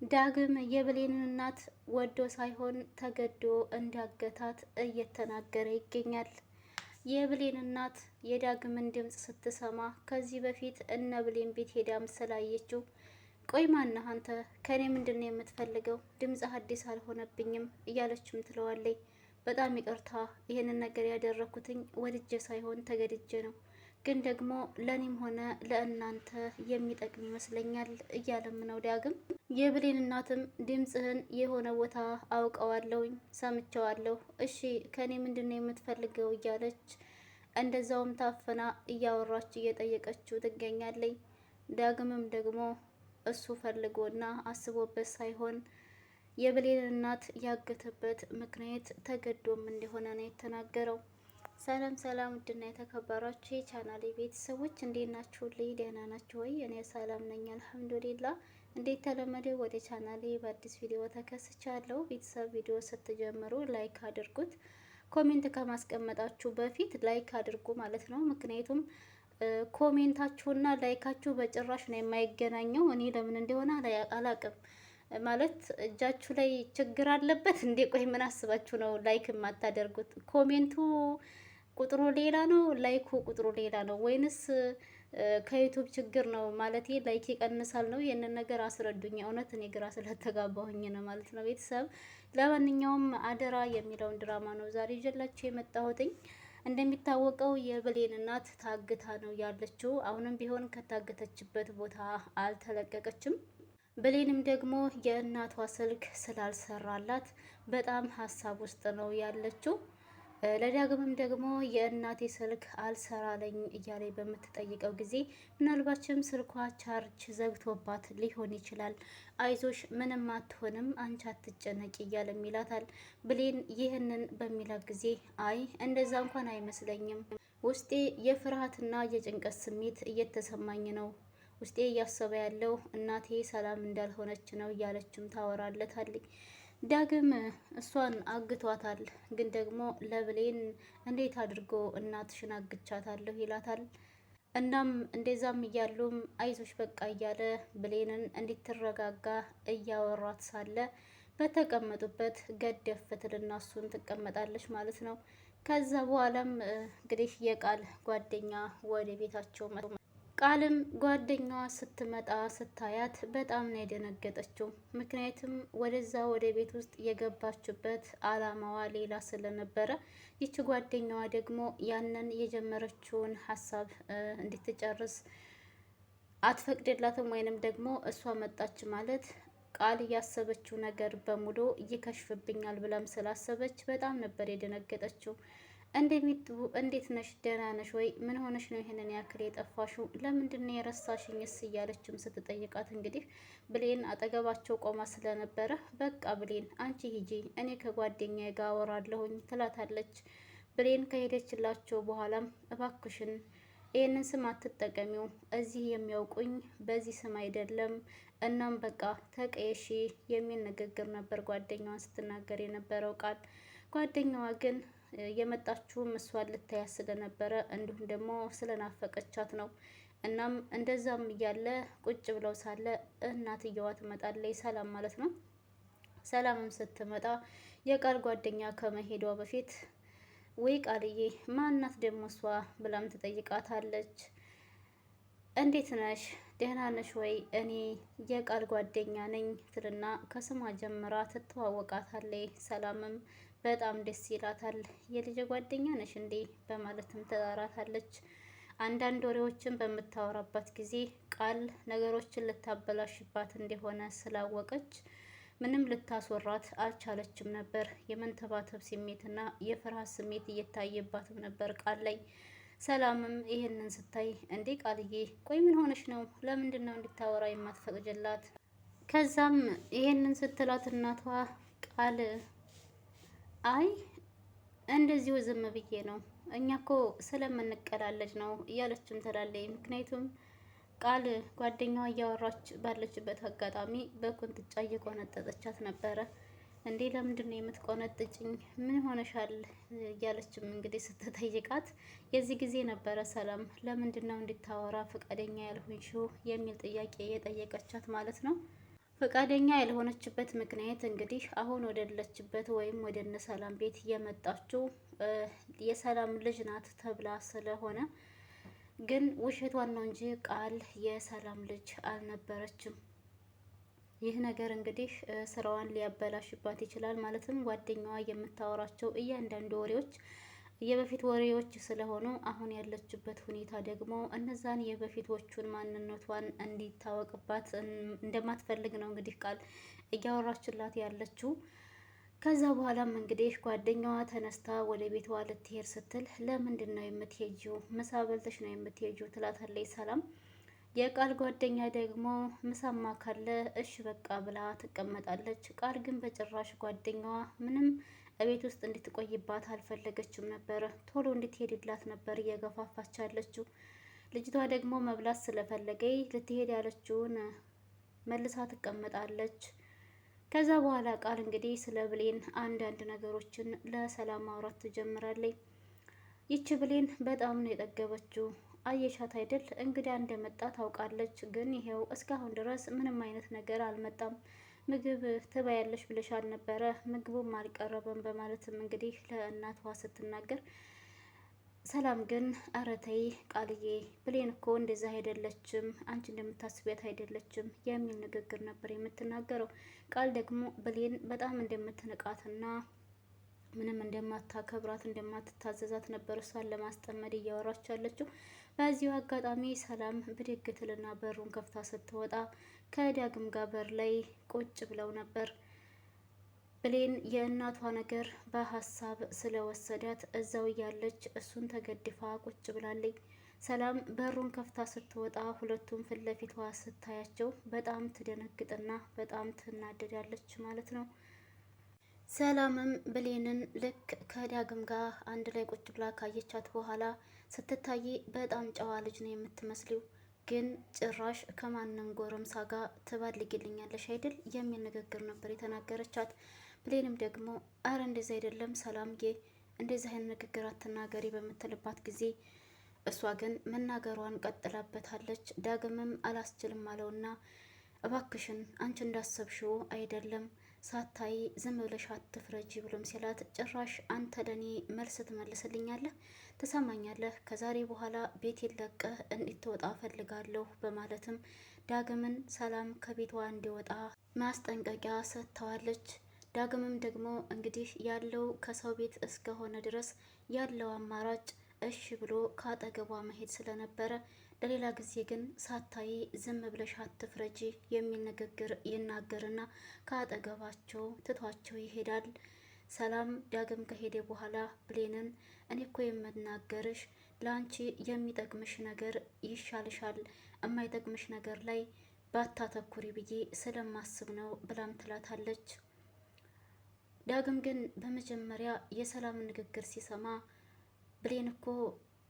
ዳግም የብሌንን እናት ወዶ ሳይሆን ተገዶ እንዳገታት እየተናገረ ይገኛል። የብሌን እናት የዳግምን ድምፅ ስትሰማ ከዚህ በፊት እነ ብሌን ቤት ሄዳም ስላየችው ቆይ ማነህ አንተ? ከኔ ምንድን ነው የምትፈልገው? ድምፅህ አዲስ አልሆነብኝም እያለችም ትለዋለች። በጣም ይቅርታ ይህንን ነገር ያደረኩትኝ ወድጄ ሳይሆን ተገድጄ ነው፣ ግን ደግሞ ለእኔም ሆነ ለእናንተ የሚጠቅም ይመስለኛል እያለም ነው ዳግም። የብሌን እናትም ድምፅህን የሆነ ቦታ አውቀዋለሁኝ፣ ሰምቸዋለሁ፣ እሺ ከኔ ምንድን ነው የምትፈልገው እያለች እንደዛውም ታፍና እያወራች እየጠየቀችው ትገኛለች። ዳግምም ደግሞ እሱ ፈልጎና አስቦበት ሳይሆን የብሌን እናት ያገተበት ምክንያት ተገዶም እንደሆነ ነው የተናገረው። ሰላም ሰላም፣ ውድና የተከበራችሁ የቻናሌ ቤተሰቦች እንዴት ናችሁ? ልይ ደህና ናችሁ ወይ? እኔ ሰላም ነኝ አልሐምዱሊላ። እንዴት ተለመደው ወደ ቻናሌ በአዲስ ቪዲዮ ተከስቻለሁ። ቤተሰብ ቪዲዮ ስትጀምሩ ላይክ አድርጉት። ኮሜንት ከማስቀመጣችሁ በፊት ላይክ አድርጉ ማለት ነው። ምክንያቱም ኮሜንታችሁና ላይካችሁ በጭራሽ ነው የማይገናኘው። እኔ ለምን እንደሆነ አላቅም። ማለት እጃችሁ ላይ ችግር አለበት እንዴ? ቆይ ምን አስባችሁ ነው ላይክ የማታደርጉት? ኮሜንቱ ቁጥሩ ሌላ ነው፣ ላይኩ ቁጥሩ ሌላ ነው ወይንስ ከዩቱብ ችግር ነው? ማለት ላይክ ይቀንሳል ነው? ይህንን ነገር አስረዱኝ። እውነት እኔ ግራ ስለተጋባሁኝ ነው ማለት ነው ቤተሰብ። ለማንኛውም አደራ የሚለውን ድራማ ነው ዛሬ ይዤላችሁ የመጣሁትኝ። እንደሚታወቀው የብሌን እናት ታግታ ነው ያለችው። አሁንም ቢሆን ከታገተችበት ቦታ አልተለቀቀችም። ብሌንም ደግሞ የእናቷ ስልክ ስላልሰራላት በጣም ሀሳብ ውስጥ ነው ያለችው። ለዳግምም ደግሞ የእናቴ ስልክ አልሰራለኝ እያለ በምትጠይቀው ጊዜ ምናልባችም ስልኳ ቻርጅ ዘግቶባት ሊሆን ይችላል፣ አይዞሽ ምንም አትሆንም አንቺ አትጨነቂ እያለም ይላታል። ብሌን ይህንን በሚላት ጊዜ አይ እንደዛ እንኳን አይመስለኝም፣ ውስጤ የፍርሃትና የጭንቀት ስሜት እየተሰማኝ ነው፣ ውስጤ እያሰበ ያለው እናቴ ሰላም እንዳልሆነች ነው እያለችም ታወራለታለች። ዳግም እሷን አግቷታል፣ ግን ደግሞ ለብሌን እንዴት አድርጎ እናትሽን አግቻታለሁ ይላታል። እናም እንደዛም እያሉም አይዞሽ በቃ እያለ ብሌንን እንድትረጋጋ እያወራት ሳለ በተቀመጡበት ገደፍ ትልና እሱን ትቀመጣለች ማለት ነው። ከዛ በኋላም እንግዲህ የቃል ጓደኛ ወደ ቤታቸው ቃልም ጓደኛዋ ስትመጣ ስታያት በጣም ነው የደነገጠችው። ምክንያቱም ወደዛ ወደ ቤት ውስጥ የገባችበት አላማዋ ሌላ ስለነበረ ይቺ ጓደኛዋ ደግሞ ያንን የጀመረችውን ሀሳብ እንድትጨርስ አትፈቅድላትም። ወይንም ደግሞ እሷ መጣች ማለት ቃል ያሰበችው ነገር በሙሉ ይከሽፍብኛል ብላም ስላሰበች በጣም ነበር የደነገጠችው። እንደሚጡ እንዴት ነሽ? ደህና ነሽ ወይ? ምን ሆነሽ ነው ይሄንን ያክል የጠፋሽው? ለምንድን ነው የረሳሽኝስ? እያለችም ስትጠይቃት እንግዲህ ብሌን አጠገባቸው ቆማ ስለነበረ በቃ ብሌን አንቺ ሂጂ፣ እኔ ከጓደኛዬ ጋር አወራለሁኝ ትላታለች። ብሌን ከሄደችላቸው በኋላም እባክሽን ይህንን ስም አትጠቀሚው፣ እዚህ የሚያውቁኝ በዚህ ስም አይደለም፣ እናም በቃ ተቀየሺ የሚል ንግግር ነበር ጓደኛዋን ስትናገር የነበረው ቃል። ጓደኛዋ ግን የመጣችውም እሷን ልታያት ስለነበረ እንዲሁም ደግሞ ስለናፈቀቻት ነው። እናም እንደዛም እያለ ቁጭ ብለው ሳለ እናትየዋ ትመጣለች፣ ሰላም ማለት ነው። ሰላምም ስትመጣ የቃል ጓደኛ ከመሄዷ በፊት ወይ ቃልዬ ማናት ደግሞ እሷ ብላም ትጠይቃታለች። እንዴት ነሽ? ደህና ነሽ ወይ? እኔ የቃል ጓደኛ ነኝ ትልና ከስሟ ጀምራ ትተዋወቃታለች። ሰላምም በጣም ደስ ይላታል። የልጅ ጓደኛ ነሽ እንዴ በማለትም ትጠራታለች። አንዳንድ ወሬዎችን በምታወራባት ጊዜ ቃል ነገሮችን ልታበላሽባት እንደሆነ ስላወቀች ምንም ልታስወራት አልቻለችም ነበር። የመንተባተብ ስሜትና የፍርሃት ስሜት እየታየባትም ነበር ቃል ላይ። ሰላምም ይህንን ስታይ እንዴ ቃልዬ ቆይ ምን ሆነሽ ነው? ለምንድን ነው እንድታወራ የማትፈቅጅላት? ከዛም ይህንን ስትላት እናቷ ቃል አይ እንደዚሁ ዝም ብዬ ነው፣ እኛ እኮ ስለምንቀላለጅ ነው እያለችም ትላለች። ምክንያቱም ቃል ጓደኛዋ እያወራች ባለችበት አጋጣሚ በቁንጥጫ እየቆነጠጠቻት ነበረ። እንዴ ለምንድን ነው የምትቆነጥጭኝ? ምን ሆነሻል? እያለችም እንግዲህ ስትጠይቃት የዚህ ጊዜ ነበረ ሰላም ለምንድን ነው እንድታወራ ፈቃደኛ ያልሆንሽው የሚል ጥያቄ የጠየቀቻት ማለት ነው። ፈቃደኛ ያልሆነችበት ምክንያት እንግዲህ አሁን ወደለችበት ወይም ወደ እነ ሰላም ቤት የመጣችው የሰላም ልጅ ናት ተብላ ስለሆነ፣ ግን ውሸቷን ነው እንጂ ቃል የሰላም ልጅ አልነበረችም። ይህ ነገር እንግዲህ ስራዋን ሊያበላሽባት ይችላል። ማለትም ጓደኛዋ የምታወራቸው እያንዳንዱ ወሬዎች የበፊት ወሬዎች ስለሆኑ አሁን ያለችበት ሁኔታ ደግሞ እነዛን የበፊቶቹን ማንነቷን እንዲታወቅባት እንደማትፈልግ ነው እንግዲህ ቃል እያወራችላት ያለችው። ከዛ በኋላም እንግዲህ ጓደኛዋ ተነስታ ወደ ቤቷ ልትሄድ ስትል ለምንድን ነው የምትሄጂው? ምሳ በልተሽ ነው የምትሄጂው? ትላታለች ሰላም። የቃል ጓደኛ ደግሞ ምሳማ ካለ እሽ በቃ ብላ ትቀመጣለች። ቃል ግን በጭራሽ ጓደኛዋ ምንም እቤት ውስጥ እንድትቆይባት አልፈለገችም ነበረ። ቶሎ እንድትሄድላት ነበር እየገፋፋች ያለችው። ልጅቷ ደግሞ መብላት ስለፈለገኝ ልትሄድ ያለችውን መልሳ ትቀመጣለች። ከዛ በኋላ ቃል እንግዲህ ስለ ብሌን አንዳንድ ነገሮችን ለሰላም ማውራት ትጀምራለች። ይቺ ብሌን በጣም ነው የጠገበችው። አየሻት አይደል? እንግዲያ እንደመጣ ታውቃለች። ግን ይሄው እስካሁን ድረስ ምንም አይነት ነገር አልመጣም። ምግብ ትበያለሽ ብለሽ አልነበረ? ምግቡም አልቀረበም በማለትም እንግዲህ ለእናቷ ስትናገር፣ ሰላም ግን ኧረ ተይ ቃልዬ፣ ብሌን እኮ እንደዛ አይደለችም፣ አንቺ እንደምታስቢያት አይደለችም የሚል ንግግር ነበር የምትናገረው። ቃል ደግሞ ብሌን በጣም እንደምትንቃትና ምንም እንደማታከብራት እንደማትታዘዛት ነበር እሷን ለማስጠመድ እያወራች ያለችው። በዚሁ አጋጣሚ ሰላም ብድግ ትልና በሩን ከፍታ ስትወጣ ከዳግም ጋር በር ላይ ቁጭ ብለው ነበር። ብሌን የእናቷ ነገር በሀሳብ ስለወሰዳት እዛው እያለች እሱን ተገድፋ ቁጭ ብላለች። ሰላም በሩን ከፍታ ስትወጣ ሁለቱም ፊት ለፊቷ ስታያቸው በጣም ትደነግጥና በጣም ትናደዳለች ማለት ነው። ሰላምም ብሌንን ልክ ከዳግም ጋር አንድ ላይ ቁጭ ብላ ካየቻት በኋላ ስትታይ በጣም ጨዋ ልጅ ነው የምትመስሊው፣ ግን ጭራሽ ከማንም ጎረምሳ ጋር ትባልግልኛለሽ አይደል የሚል ንግግር ነበር የተናገረቻት። ብሌንም ደግሞ አረ እንደዚህ አይደለም ሰላምዬ፣ እንደዚህ አይነት ንግግር አትናገሪ በምትልባት ጊዜ እሷ ግን መናገሯን ቀጥላበታለች። ዳግምም አላስችልም አለውና እባክሽን አንቺ እንዳሰብሽው አይደለም ሳታይ ዝም ብለሽ አትፍረጂ ብሎም ሲላት፣ ጭራሽ አንተ ለኔ መልስ ትመልስልኛለህ? ትሰማኛለህ? ከዛሬ በኋላ ቤት ለቀህ እንድትወጣ ፈልጋለሁ በማለትም ዳግምን ሰላም ከቤቷ እንዲወጣ ማስጠንቀቂያ ሰጥተዋለች። ዳግምም ደግሞ እንግዲህ ያለው ከሰው ቤት እስከሆነ ድረስ ያለው አማራጭ እሺ ብሎ ካጠገቧ መሄድ ስለነበረ ለሌላ ጊዜ ግን ሳታይ ዝም ብለሽ አትፍረጂ የሚል ንግግር ይናገርና ከአጠገባቸው ትቷቸው ይሄዳል። ሰላም ዳግም ከሄደ በኋላ ብሌንን እኔ እኮ የምናገርሽ ለአንቺ የሚጠቅምሽ ነገር ይሻልሻል፣ የማይጠቅምሽ ነገር ላይ ባታተኩሪ ብዬ ስለማስብ ነው ብላም ትላታለች። ዳግም ግን በመጀመሪያ የሰላም ንግግር ሲሰማ ብሌን እኮ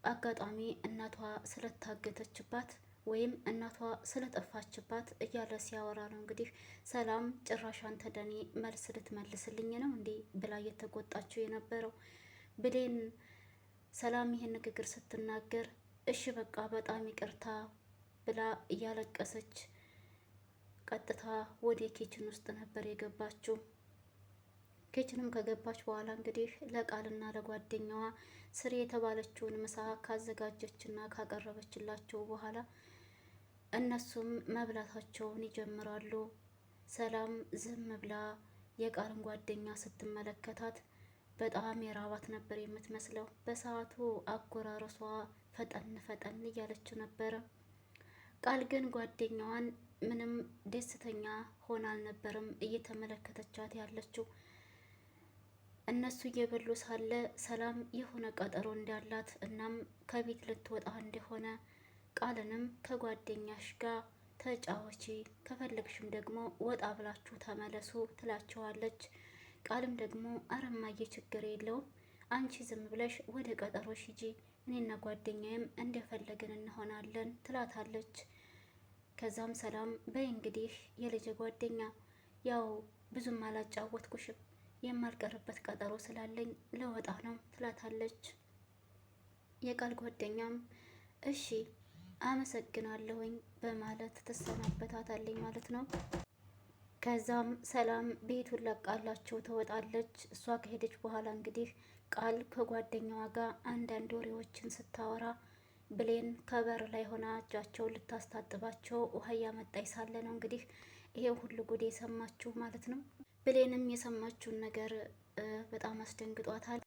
አጋጣሚ እናቷ ስለታገተችባት ወይም እናቷ ስለጠፋችባት እያለ ሲያወራ ነው እንግዲህ ሰላም ጭራሽ አንተ ለኔ መልስ ልትመልስልኝ ነው እንዴ ብላ እየተቆጣችው የነበረው። ብሌን ሰላም ይህን ንግግር ስትናገር እሺ በቃ በጣም ይቅርታ ብላ እያለቀሰች ቀጥታ ወደ ኪችን ውስጥ ነበር የገባችው። ኪችንም ከገባች በኋላ እንግዲህ ለቃልና ለጓደኛዋ ስሪ የተባለችውን ምሳ ካዘጋጀችና ካቀረበችላቸው በኋላ እነሱም መብላታቸውን ይጀምራሉ። ሰላም ዝም ብላ የቃልን ጓደኛ ስትመለከታት በጣም የራባት ነበር የምትመስለው። በሰዓቱ አጎራረሷ ፈጠን ፈጠን እያለች ነበረ። ቃል ግን ጓደኛዋን ምንም ደስተኛ ሆና አልነበረም እየተመለከተቻት ያለችው። እነሱ እየበሉ ሳለ ሰላም የሆነ ቀጠሮ እንዳላት እናም ከቤት ልትወጣ እንደሆነ ቃልንም ከጓደኛሽ ጋር ተጫወቺ ከፈለግሽም ደግሞ ወጣ ብላችሁ ተመለሱ ትላቸዋለች። ቃልም ደግሞ አረማዬ ችግር የለውም አንቺ ዝም ብለሽ ወደ ቀጠሮሽ ሂጂ፣ እኔና ጓደኛዬም እንደፈለግን እንሆናለን ትላታለች። ከዛም ሰላም በይ እንግዲህ የልጅ ጓደኛ ያው ብዙም አላጫወትኩሽም የማልቀርበት ቀጠሮ ስላለኝ ለወጣ ነው ትላታለች። የቃል ጓደኛም እሺ አመሰግናለሁኝ በማለት ትሰናበታታለኝ ማለት ነው። ከዛም ሰላም ቤቱን ለቃላቸው ትወጣለች። እሷ ከሄደች በኋላ እንግዲህ ቃል ከጓደኛዋ ጋር አንዳንድ ወሬዎችን ስታወራ ብሌን ከበር ላይ ሆና እጃቸውን ልታስታጥባቸው ውሃ እያመጣች ሳለ ነው እንግዲህ ይሄ ሁሉ ጉድ የሰማችሁ ማለት ነው። ብሌንም የሰማችውን ነገር በጣም አስደንግጧታል።